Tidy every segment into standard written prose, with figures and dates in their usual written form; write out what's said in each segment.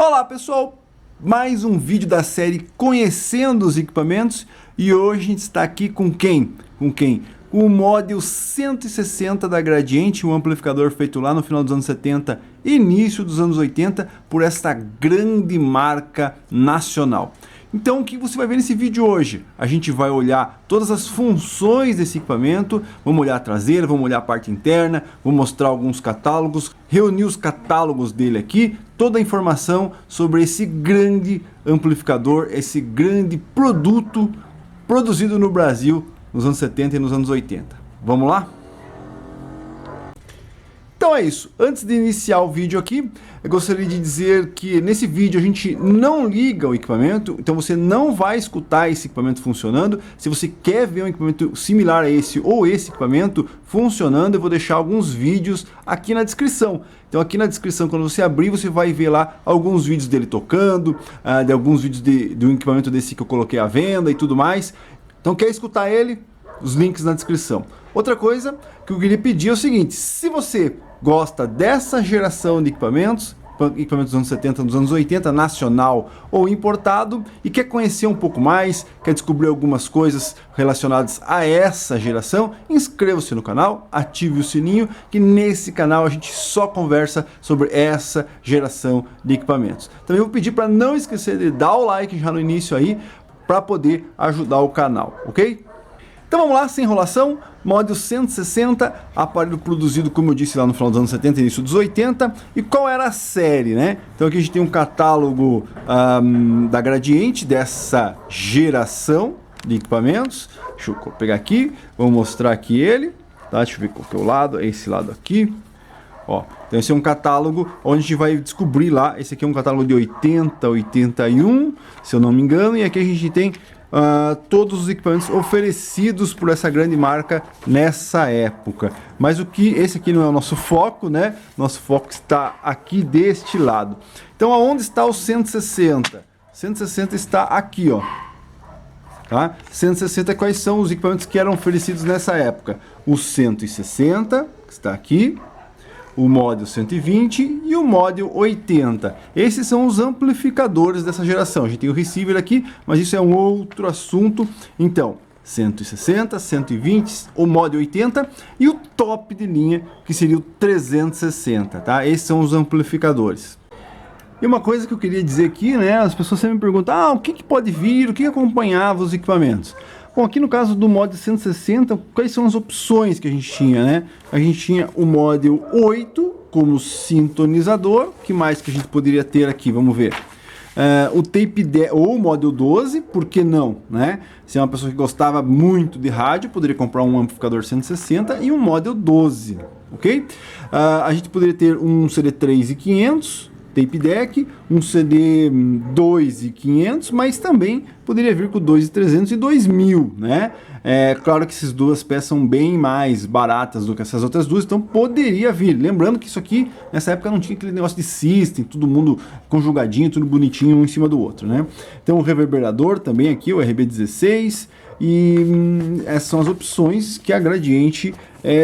Olá pessoal, mais um vídeo da série Conhecendo os Equipamentos e hoje a gente está aqui com quem? Com o Model 160 da Gradiente, um amplificador feito lá no final dos anos 70 e início dos anos 80 por esta grande marca nacional. Então o que você vai ver nesse vídeo hoje? A gente vai olhar todas as funções desse equipamento, vamos olhar a traseira, vamos olhar a parte interna, vou mostrar alguns catálogos, reunir os catálogos dele aqui, toda a informação sobre esse grande amplificador, esse grande produto produzido no Brasil nos anos 70 e nos anos 80. Vamos lá? Então é isso, antes de iniciar o vídeo aqui, eu gostaria de dizer que nesse vídeo a gente não liga o equipamento, então você não vai escutar esse equipamento funcionando. Se você quer ver um equipamento similar a esse ou esse equipamento funcionando, eu vou deixar alguns vídeos aqui na descrição. Então aqui na descrição, quando você abrir, você vai ver lá alguns vídeos dele tocando, de alguns vídeos de um equipamento desse que eu coloquei à venda e tudo mais. Então quer escutar ele? Os links na descrição. Outra coisa que eu queria pedir é o seguinte: se você gosta dessa geração de equipamentos dos anos 70, dos anos 80, nacional ou importado, e quer conhecer um pouco mais, quer descobrir algumas coisas relacionadas a essa geração, inscreva-se no canal, ative o sininho, que nesse canal a gente só conversa sobre essa geração de equipamentos. Também vou pedir para não esquecer de dar o like já no início aí, para poder ajudar o canal, ok? Então vamos lá, sem enrolação, Model 160, aparelho produzido, como eu disse, lá no final dos anos 70 e início dos 80. E qual era a série, né? Então aqui a gente tem um catálogo da Gradiente, dessa geração de equipamentos. Deixa eu pegar aqui, vou mostrar aqui ele, tá? Deixa eu ver qual que é o lado, é esse lado aqui. Ó, então esse é um catálogo onde a gente vai descobrir lá, esse aqui é um catálogo de 80, 81, se eu não me engano, e aqui a gente tem todos os equipamentos oferecidos por essa grande marca nessa época. Mas esse aqui não é o nosso foco, né? Nosso foco está aqui deste lado. Então aonde está o 160? 160 está aqui, ó. Tá? 160, quais são os equipamentos que eram oferecidos nessa época? O 160, que está aqui, o Model 120 e o Model 80. Esses são os amplificadores dessa geração. A gente tem o receiver aqui, mas isso é um outro assunto. Então, 160, 120, o Model 80 e o top de linha, que seria o 360, tá? Esses são os amplificadores. E uma coisa que eu queria dizer aqui, né? As pessoas sempre me perguntam, o que pode vir, o que acompanhava os equipamentos? Bom, aqui no caso do Model 160, quais são as opções que a gente tinha, né? A gente tinha o Model 8 como sintonizador. O que mais que a gente poderia ter aqui? Vamos ver. O Tape 10 ou o Model 12, por que não, né? Se é uma pessoa que gostava muito de rádio, poderia comprar um amplificador 160 e um Model 12, ok? A gente poderia ter um CD 3500, Tape Deck, um CD 2500, mas também poderia vir com 2300 e 2000, né? É claro que essas duas peças são bem mais baratas do que essas outras duas, então poderia vir. Lembrando que isso aqui, nessa época, não tinha aquele negócio de system, todo mundo conjugadinho, tudo bonitinho um em cima do outro, né? Então o reverberador também aqui, o RB16, e essas são as opções que a Gradiente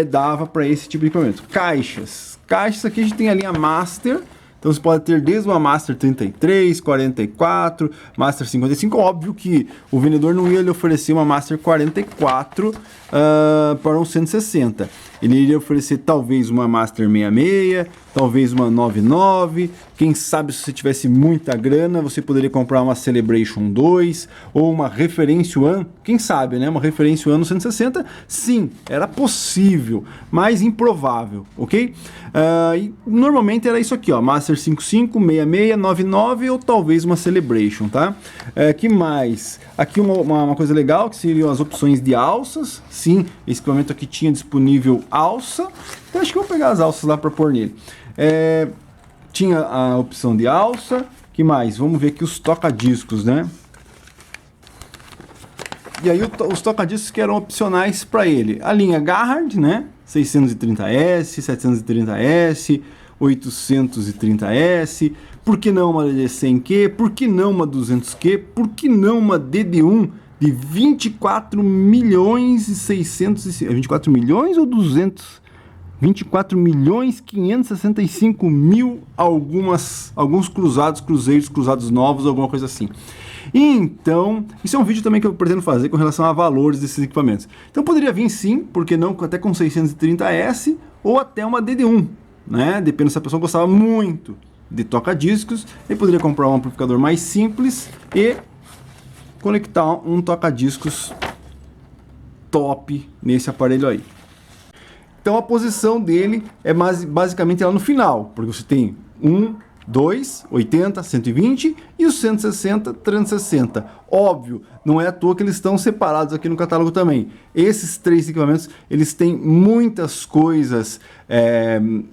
dava para esse tipo de equipamento. Caixas aqui a gente tem a linha Master. Então você pode ter desde uma Master 33, 44, Master 55. Óbvio que o vendedor não ia lhe oferecer uma Master 44 para um 160. Ele iria oferecer talvez uma Master 66, talvez uma 99. Quem sabe, se você tivesse muita grana, você poderia comprar uma Celebration 2 ou uma Reference One. Quem sabe, né? Uma Reference One no 160, sim, era possível, mas improvável, ok? E normalmente era isso aqui, ó, Master 55, 66, 99 ou talvez uma Celebration, tá? Que mais? Aqui uma coisa legal, que seriam as opções de alças. Sim, esse equipamento aqui tinha disponível alça. Então acho que eu vou pegar as alças lá para pôr nele. Tinha a opção de alça. Que mais? Vamos ver aqui os toca-discos, né? E aí os toca-discos que eram opcionais para ele. A linha Garrard, né? 630S, 730S, 830S. Por que não uma DD100Q? Por que não uma 200Q? Por que não uma DD1 de 24 milhões e 600... 24 milhões ou 200? 24.565.000 alguns cruzeiros cruzados novos, alguma coisa assim. Então, isso é um vídeo também que eu pretendo fazer com relação a valores desses equipamentos. Então poderia vir sim, porque não até com 630S ou até uma DD1, né? Dependendo se a pessoa gostava muito de toca-discos, ele poderia comprar um amplificador mais simples e conectar um toca-discos top nesse aparelho aí. Então a posição dele é basicamente lá no final, porque você tem 1, 2, 80, 120 e os 160, 360. Óbvio, não é à toa que eles estão separados aqui no catálogo também. Esses três equipamentos, eles têm muitas coisas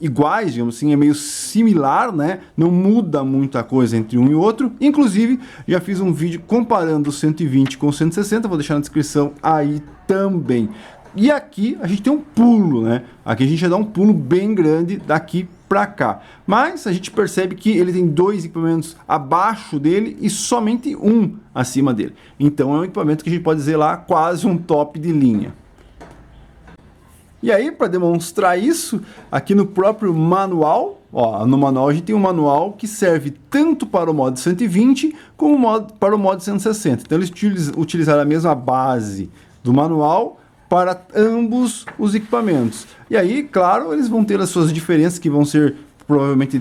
iguais, digamos assim, é meio similar, né? Não muda muita coisa entre um e outro. Inclusive, já fiz um vídeo comparando o 120 com o 160, vou deixar na descrição aí também. E aqui a gente tem um pulo, né? Aqui a gente já dá um pulo bem grande daqui para cá. Mas a gente percebe que ele tem dois equipamentos abaixo dele e somente um acima dele. Então é um equipamento que a gente pode dizer lá quase um top de linha. E aí, para demonstrar isso, aqui no próprio manual, ó, no manual a gente tem um manual que serve tanto para o modo 120 como para o modo 160. Então eles utilizaram a mesma base do manual para ambos os equipamentos. E aí, claro, eles vão ter as suas diferenças que vão ser provavelmente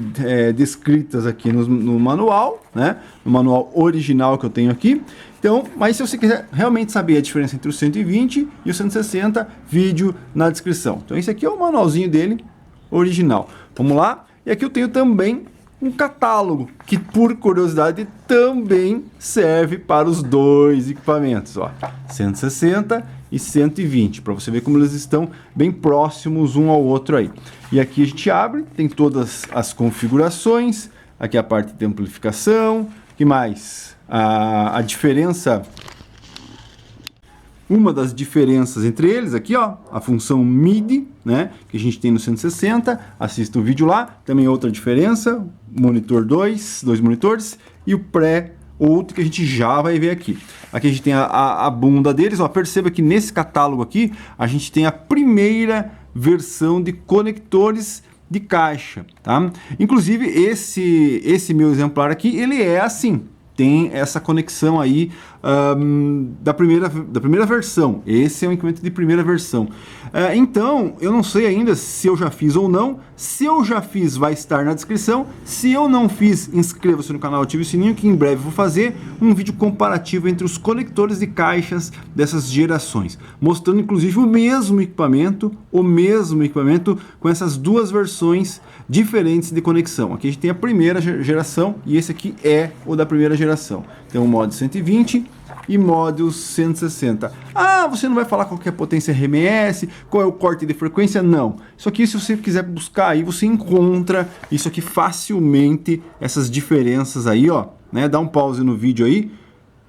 descritas aqui no manual, né? No manual original que eu tenho aqui. Então, mas se você quiser realmente saber a diferença entre o 120 e o 160, vídeo na descrição. Então esse aqui é o manualzinho dele original. Vamos lá? E aqui eu tenho também um catálogo que, por curiosidade, também serve para os dois equipamentos, ó, 160 e 120, para você ver como eles estão bem próximos um ao outro aí. E aqui a gente abre, tem todas as configurações, aqui a parte de amplificação, que mais? A diferença, uma das diferenças entre eles aqui, ó, a função MIDI, né, que a gente tem no 160, assista o vídeo lá. Também outra diferença, monitor dois monitores e o outro que a gente já vai ver aqui. Aqui a gente tem a bunda deles, ó, perceba que nesse catálogo aqui a gente tem a primeira versão de conectores de caixa, tá? Inclusive esse meu exemplar aqui, ele é assim, tem essa conexão aí da primeira versão. Esse é um equipamento de primeira versão. Então, eu não sei ainda se eu já fiz ou não. Se eu já fiz, vai estar na descrição. Se eu não fiz, inscreva-se no canal, ative o sininho, que em breve vou fazer um vídeo comparativo entre os conectores de caixas dessas gerações, mostrando inclusive o mesmo equipamento com essas duas versões diferentes de conexão. Aqui a gente tem a primeira geração e esse aqui é o da primeira geração. Tem o modo 120 e modo 160. Ah, você não vai falar qual que é a potência RMS, qual é o corte de frequência? Não. Isso aqui, se você quiser buscar aí, você encontra isso aqui facilmente, essas diferenças aí, ó, né? Dá um pause no vídeo aí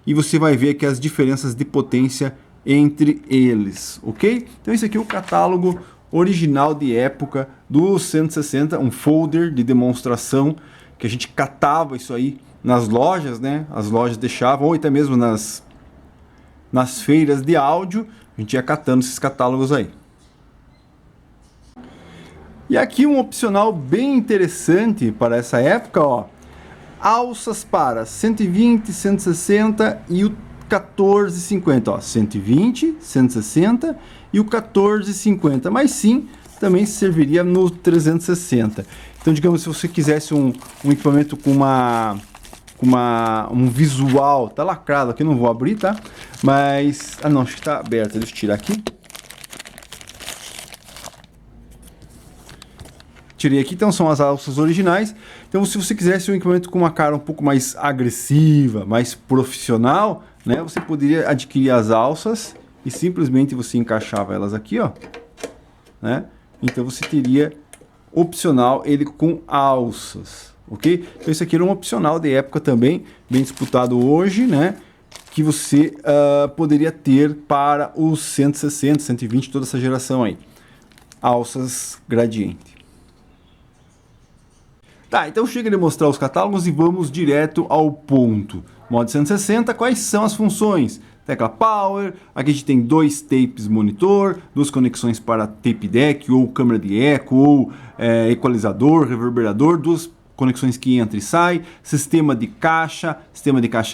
e você vai ver aqui as diferenças de potência entre eles, ok? Então esse aqui é o catálogo original de época do 160, um folder de demonstração que a gente catava isso aí nas lojas, né? As lojas deixavam, ou até mesmo nas feiras de áudio, a gente ia catando esses catálogos aí. E aqui um opcional bem interessante para essa época, ó, alças para 120, 160 e o 1450, ó, 120, 160 e o 1450, mas sim, também serviria no 360. Então, digamos, se você quisesse um equipamento com um visual, tá lacrado aqui, não vou abrir, tá? Mas, não, acho que tá aberto, deixa eu tirar aqui. Tirei aqui, então são as alças originais. Então, se você quisesse um equipamento com uma cara um pouco mais agressiva, mais profissional, né? Você poderia adquirir as alças e simplesmente você encaixava elas aqui, ó, né? Então você teria opcional ele com alças, ok? Então esse aqui era um opcional de época também, bem disputado hoje, né? Que você poderia ter para os 160, 120, toda essa geração aí. Alças gradiente. Tá, então chega de mostrar os catálogos e vamos direto ao ponto. Modo 160, quais são as funções? tecla Power, aqui a gente tem 2 tapes monitor, 2 conexões para tape deck, ou câmera de eco, ou equalizador, reverberador, 2 conexões que entra e sai, sistema de caixa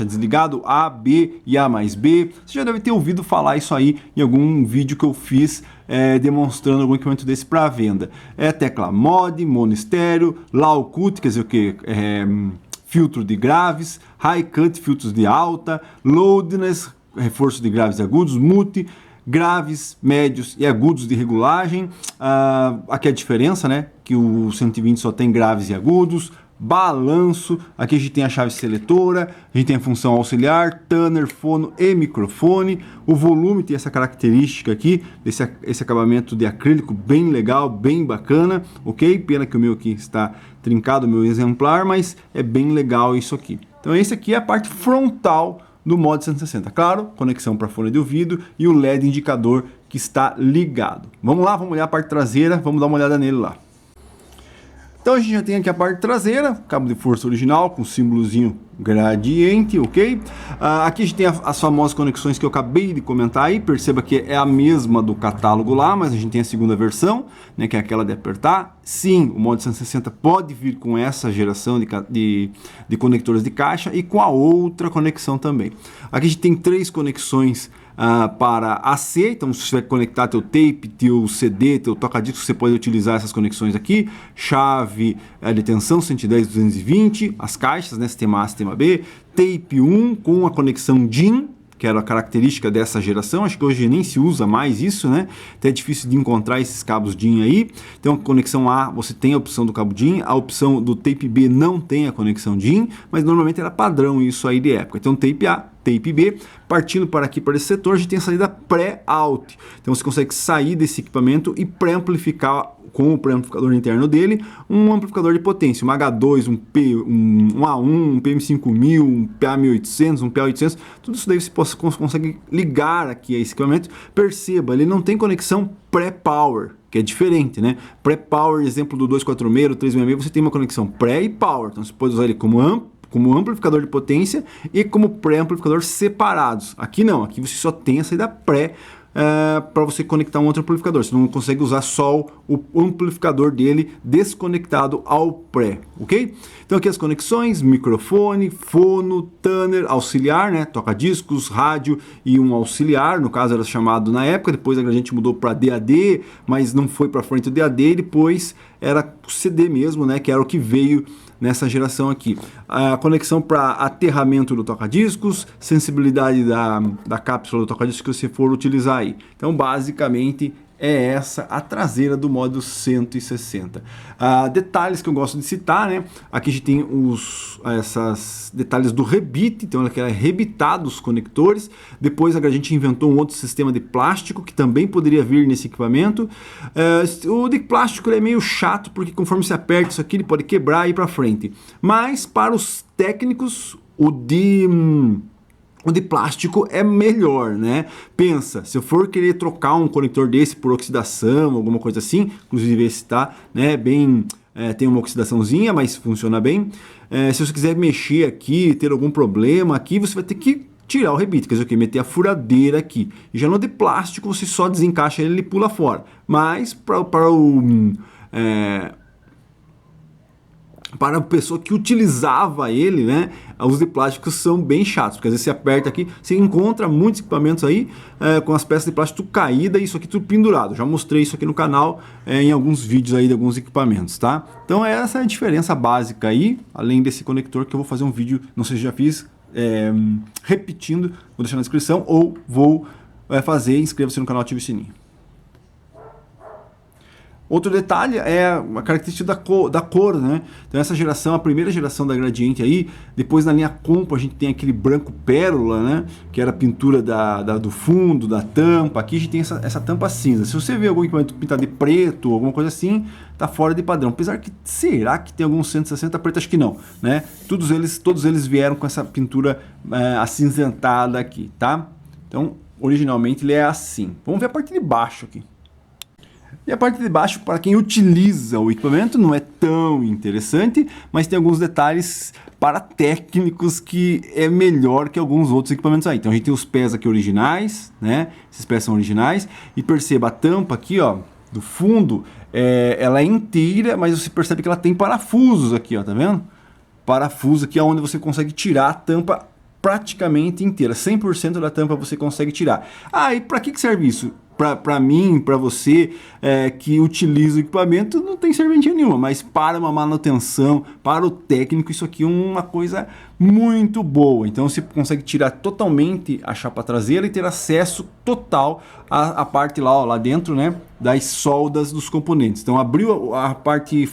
desligado, A, B e A mais B. Você já deve ter ouvido falar isso aí em algum vídeo que eu fiz demonstrando algum equipamento desse para venda. Tecla Mod, mono estéreo, Low Cut, quer dizer o que? Filtro de graves, High Cut, filtros de alta, Loudness, reforço de graves e agudos, Mute, graves, médios e agudos de regulagem. Aqui a diferença, né? Que o 120 só tem graves e agudos. Balanço, aqui a gente tem a chave seletora, a gente tem a função auxiliar, tuner, fono e microfone. O volume tem essa característica aqui, esse acabamento de acrílico bem legal, bem bacana, ok? Pena que o meu aqui está trincado, o meu exemplar, mas é bem legal isso aqui. Então esse aqui é a parte frontal do Mod 160. Claro, conexão para fone de ouvido e o LED indicador que está ligado. Vamos lá, vamos olhar a parte traseira, vamos dar uma olhada nele lá. Então a gente já tem aqui a parte traseira, cabo de força original com símbolozinho gradiente, ok? Aqui a gente tem as famosas conexões que eu acabei de comentar aí, perceba que é a mesma do catálogo lá, mas a gente tem a segunda versão, né, que é aquela de apertar. Sim, o Mod 160 pode vir com essa geração de conectores de caixa e com a outra conexão também. Aqui a gente tem 3 conexões para AC, então se você vai conectar teu tape, teu CD, teu toca-disco, você pode utilizar essas conexões aqui, chave de tensão 110, 220, as caixas, né, sistema A, sistema B, tape 1 com a conexão DIN, que era a característica dessa geração, acho que hoje nem se usa mais isso, né? Até é difícil de encontrar esses cabos DIN aí. Então, a conexão A, você tem a opção do cabo DIN, a opção do tape B não tem a conexão DIN, mas normalmente era padrão isso aí de época. Então, tape A, tape B, partindo para aqui para esse setor, a gente tem a saída pré-out. Então, você consegue sair desse equipamento e pré-amplificar com o pré-amplificador interno dele, um amplificador de potência, um H2, um A1, um PM5000, um PA1800, um PA800, tudo isso daí você consegue ligar aqui a esse equipamento. Perceba, ele não tem conexão pré-power, que é diferente, né? Pré-power, exemplo do 246, do 366, você tem uma conexão pré e power, então você pode usar ele como amplificador de potência e como pré-amplificador separados. Aqui não, aqui você só tem a saída pré para você conectar um outro amplificador. Você não consegue usar só o amplificador dele desconectado ao pré, ok? Então aqui as conexões, microfone, fono, tuner, auxiliar, né? Toca-discos, rádio e um auxiliar, no caso era chamado na época, depois a gente mudou para DAD, mas não foi para frente o DAD, e depois era o CD mesmo, né? Que era o que veio nessa geração aqui. A conexão para aterramento do toca-discos, sensibilidade da cápsula do toca-discos que você for utilizar aí. Então, basicamente, é essa a traseira do Mod 160. Detalhes que eu gosto de citar, né? Aqui a gente tem esses detalhes do rebite, então ela é rebitado os conectores. Depois a gente inventou um outro sistema de plástico que também poderia vir nesse equipamento. O de plástico ele é meio chato porque conforme você aperta isso aqui ele pode quebrar e ir para frente. Mas para os técnicos o de plástico é melhor, né? Pensa, se eu for querer trocar um conector desse por oxidação, alguma coisa assim, inclusive esse tá, né, tem uma oxidaçãozinha, mas funciona bem. Se você quiser mexer aqui, ter algum problema aqui, você vai ter que tirar o rebite, quer dizer o que? Meter a furadeira aqui. E já no de plástico, você só desencaixa ele e pula fora. Mas para a pessoa que utilizava ele, né, os de plástico são bem chatos, porque às vezes você aperta aqui, você encontra muitos equipamentos aí com as peças de plástico caídas e isso aqui tudo pendurado. Já mostrei isso aqui no canal em alguns vídeos aí de alguns equipamentos, tá? Então essa é a diferença básica aí, além desse conector que eu vou fazer um vídeo, não sei se já fiz, repetindo, vou deixar na descrição ou vou fazer, inscreva-se no canal, ative o sininho. Outro detalhe é a característica da cor, né? Então essa geração, a primeira geração da Gradiente aí, depois na linha Compo a gente tem aquele branco pérola, né? Que era a pintura do fundo, da tampa. Aqui a gente tem essa tampa cinza. Se você vê algum equipamento pintado de preto, alguma coisa assim, tá fora de padrão. Apesar que, será que tem algum 160 preto? Acho que não, né? Todos eles vieram com essa pintura acinzentada aqui, tá? Então, originalmente ele é assim. Vamos ver a parte de baixo aqui. E a parte de baixo, para quem utiliza o equipamento, não é tão interessante, mas tem alguns detalhes para técnicos que é melhor que alguns outros equipamentos aí. Então a gente tem os pés aqui originais, né? Esses pés são originais. E perceba a tampa aqui, ó, do fundo, ela é inteira, mas você percebe que ela tem parafusos aqui, ó, tá vendo? Parafuso aqui onde você consegue tirar a tampa praticamente inteira. 100% da tampa você consegue tirar. Ah, e para que serve isso? Para mim, para você que utiliza o equipamento, não tem serventia nenhuma, mas para uma manutenção, para o técnico, isso aqui é uma coisa muito boa. Então você consegue tirar totalmente a chapa traseira e ter acesso total à parte lá, ó, lá dentro, né, das soldas dos componentes. Então abriu a parte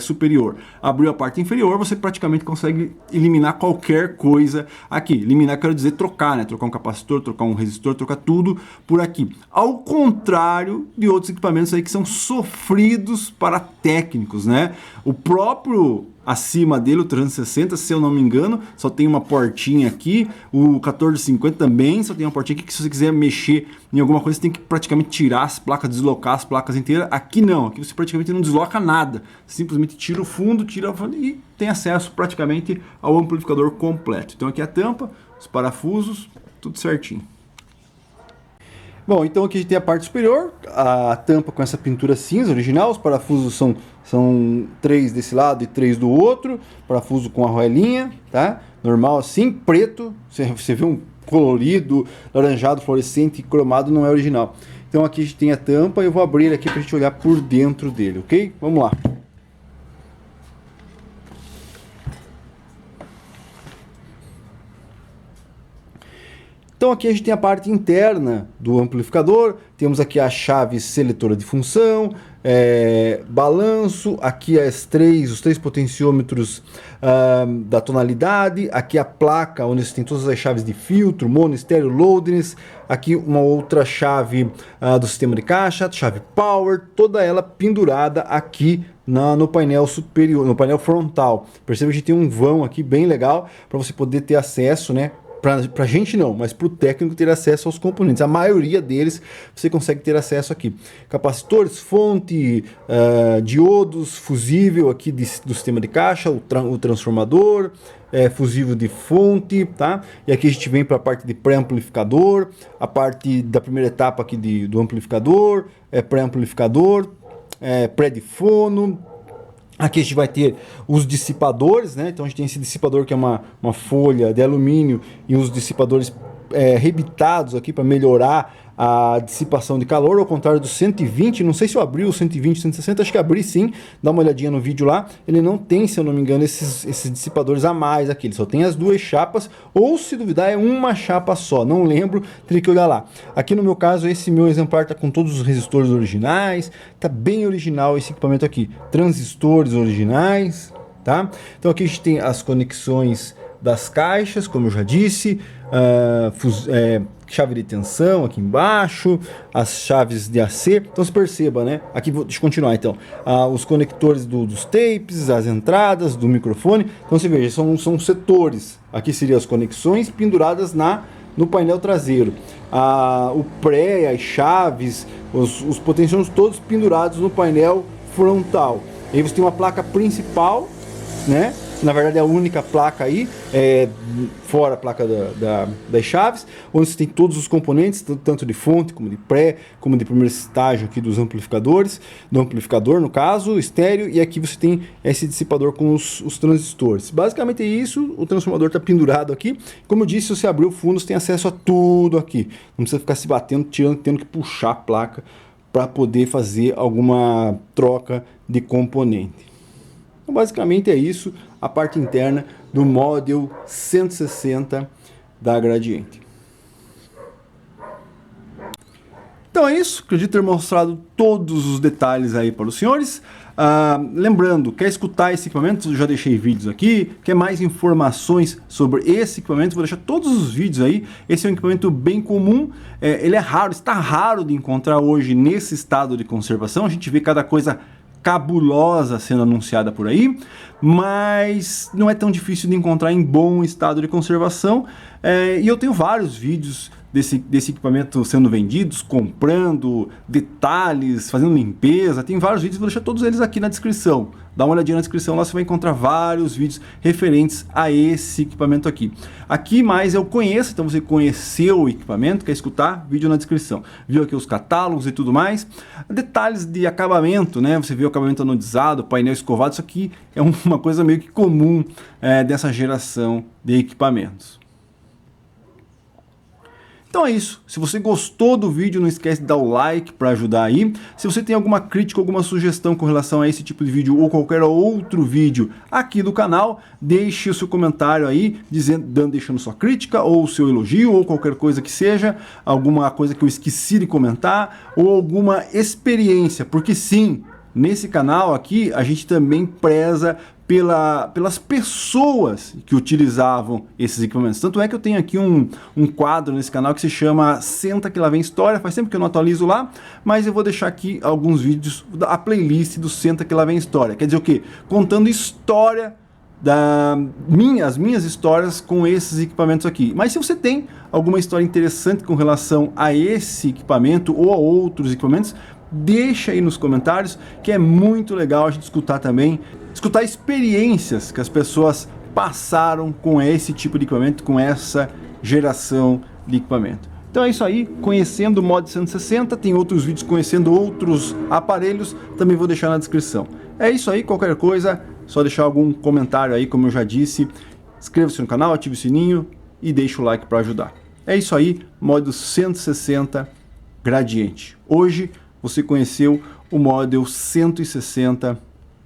superior, abriu a parte inferior, você praticamente consegue eliminar qualquer coisa aqui. Eliminar, quero dizer trocar, né? Trocar um capacitor, trocar um resistor, trocar tudo por aqui. Ao contrário de outros equipamentos aí que são sofridos para técnicos, né? O próprio acima dele, o 360, se eu não me engano, só tem uma portinha aqui. O 1450 também só tem uma portinha aqui, que se você quiser mexer em alguma coisa, você tem que praticamente tirar as placas, deslocar as placas inteiras. Aqui não, aqui você praticamente não desloca nada. Simplesmente tira o fundo e tem acesso praticamente ao amplificador completo. Então aqui é a tampa, os parafusos, tudo certinho. Bom, então aqui a gente tem a parte superior, a tampa com essa pintura cinza original, os parafusos são 3 desse lado e 3 do outro, parafuso com arruelinha, tá? Normal assim, preto, você vê um colorido, laranjado, fluorescente, cromado, não é original. Então aqui a gente tem a tampa, eu vou abrir aqui pra gente olhar por dentro dele, ok? Vamos lá. Então aqui a gente tem a parte interna do amplificador, temos aqui a chave seletora de função, balanço, aqui os três potenciômetros da tonalidade, aqui a placa onde você tem todas as chaves de filtro, mono, estéreo, loudness, aqui uma outra chave do sistema de caixa, chave power, toda ela pendurada aqui no painel superior, no painel frontal. Perceba que a gente tem um vão aqui bem legal para você poder ter acesso, né? Para a gente não, mas para o técnico ter acesso aos componentes. A maioria deles você consegue ter acesso aqui. Capacitores, fonte, diodos, fusível aqui do sistema de caixa, o transformador, fusível de fonte, tá? E aqui a gente vem para a parte de pré-amplificador, a parte da primeira etapa aqui do amplificador, pré-amplificador, pré-difono. Aqui a gente vai ter os dissipadores, né? Então a gente tem esse dissipador que é uma folha de alumínio e os dissipadores rebitados aqui para melhorar a dissipação de calor, ao contrário do 120, não sei se eu abri o 120, 160, acho que abri sim, dá uma olhadinha no vídeo lá, ele não tem, se eu não me engano, esses dissipadores a mais aqui, ele só tem as duas chapas, ou se duvidar é uma chapa só, não lembro, teria que olhar lá. Aqui no meu caso, esse meu exemplar está com todos os resistores originais, tá bem original esse equipamento aqui, transistores originais, tá? Então aqui a gente tem as conexões das caixas, como eu já disse, chave de tensão aqui embaixo, as chaves de AC. Então você perceba, né? Aqui deixa eu continuar então. Os conectores dos tapes, as entradas do microfone. Então você veja, são setores. Aqui seriam as conexões penduradas no painel traseiro. O pré, as chaves, os potenciômetros todos pendurados no painel frontal. E aí você tem uma placa principal, né? Na verdade é a única placa aí, fora a placa das chaves, onde você tem todos os componentes, tanto de fonte, como de pré, como de primeiro estágio aqui dos amplificadores, do amplificador no caso, estéreo, e aqui você tem esse dissipador com os transistores. Basicamente é isso, o transformador está pendurado aqui. Como eu disse, se você abrir o fundo, você tem acesso a tudo aqui. Não precisa ficar se batendo, tendo que puxar a placa para poder fazer alguma troca de componente. Então, basicamente é isso, a parte interna do Model 160 da Gradiente. Então é isso, acredito ter mostrado todos os detalhes aí para os senhores. Lembrando, quer escutar esse equipamento? Eu já deixei vídeos aqui. Quer mais informações sobre esse equipamento? Vou deixar todos os vídeos aí. Esse é um equipamento bem comum. Ele é raro, está raro de encontrar hoje nesse estado de conservação. A gente vê cada coisa cabulosa sendo anunciada por aí, mas não é tão difícil de encontrar em bom estado de conservação. E eu tenho vários vídeos desse equipamento sendo vendidos, comprando, detalhes, fazendo limpeza. Tem vários vídeos, vou deixar todos eles aqui na descrição. Dá uma olhadinha na descrição, lá você vai encontrar vários vídeos referentes a esse equipamento aqui. Aqui mais eu conheço, então você conheceu o equipamento, quer escutar? Vídeo na descrição. Viu aqui os catálogos e tudo mais. Detalhes de acabamento, né? Você viu o acabamento anodizado, painel escovado, isso aqui é uma coisa meio que comum dessa geração de equipamentos. Então é isso, se você gostou do vídeo, não esquece de dar o like para ajudar aí. Se você tem alguma crítica, alguma sugestão com relação a esse tipo de vídeo ou qualquer outro vídeo aqui do canal, deixe o seu comentário aí, deixando sua crítica ou seu elogio ou qualquer coisa que seja, alguma coisa que eu esqueci de comentar ou alguma experiência, porque sim, nesse canal aqui a gente também preza pelas pessoas que utilizavam esses equipamentos. Tanto é que eu tenho aqui um quadro nesse canal que se chama Senta que lá vem história. Faz tempo que eu não atualizo lá, mas eu vou deixar aqui alguns vídeos, a playlist do Senta que lá vem história. Quer dizer o quê? Contando história as minhas histórias com esses equipamentos aqui. Mas se você tem alguma história interessante com relação a esse equipamento ou a outros equipamentos, deixa aí nos comentários, que é muito legal a gente escutar também, escutar experiências que as pessoas passaram com esse tipo de equipamento, com essa geração de equipamento. Então é isso aí, conhecendo o Mod 160, tem outros vídeos conhecendo outros aparelhos, também vou deixar na descrição. É isso aí, qualquer coisa, só deixar algum comentário aí, como eu já disse, inscreva-se no canal, ative o sininho e deixe o like para ajudar. É isso aí, Model 160 Gradiente. Hoje você conheceu o Model 160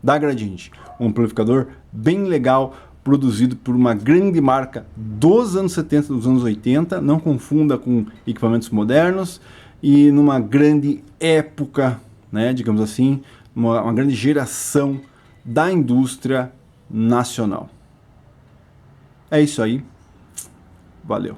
da Gradiente, um amplificador bem legal, produzido por uma grande marca dos anos 70, dos anos 80, não confunda com equipamentos modernos, e numa grande época, né, digamos assim, uma grande geração da indústria nacional. É isso aí, valeu!